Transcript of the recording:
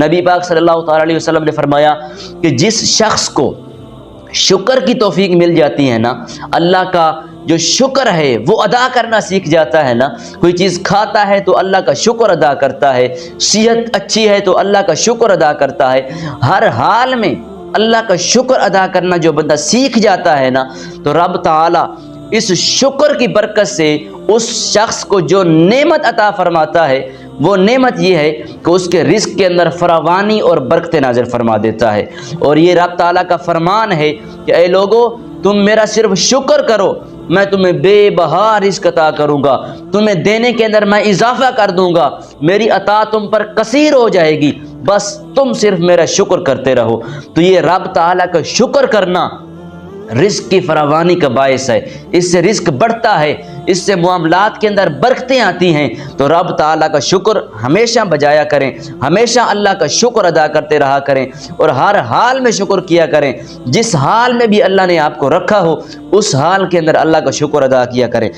نبی پاک صلی اللہ تعالی علیہ وسلم نے فرمایا کہ جس شخص کو شکر کی توفیق مل جاتی ہے نا، اللہ کا جو شکر ہے وہ ادا کرنا سیکھ جاتا ہے نا، کوئی چیز کھاتا ہے تو اللہ کا شکر ادا کرتا ہے، صحت اچھی ہے تو اللہ کا شکر ادا کرتا ہے، ہر حال میں اللہ کا شکر ادا کرنا جو بندہ سیکھ جاتا ہے نا، تو رب تعالی اس شکر کی برکت سے اس شخص کو جو نعمت عطا فرماتا ہے، وہ نعمت یہ ہے کہ اس کے رزق کے اندر فراوانی اور برکت نازل فرما دیتا ہے۔ اور یہ رب تعالیٰ کا فرمان ہے کہ اے لوگو، تم میرا صرف شکر کرو، میں تمہیں بے بہا رزق عطا کروں گا، تمہیں دینے کے اندر میں اضافہ کر دوں گا، میری عطا تم پر کثیر ہو جائے گی، بس تم صرف میرا شکر کرتے رہو۔ تو یہ رب تعالیٰ کا شکر کرنا رزق کی فراوانی کا باعث ہے، اس سے رزق بڑھتا ہے، اس سے معاملات کے اندر برکتیں آتی ہیں۔ تو رب تعالیٰ کا شکر ہمیشہ بجایا کریں، ہمیشہ اللہ کا شکر ادا کرتے رہا کریں، اور ہر حال میں شکر کیا کریں۔ جس حال میں بھی اللہ نے آپ کو رکھا ہو، اس حال کے اندر اللہ کا شکر ادا کیا کریں۔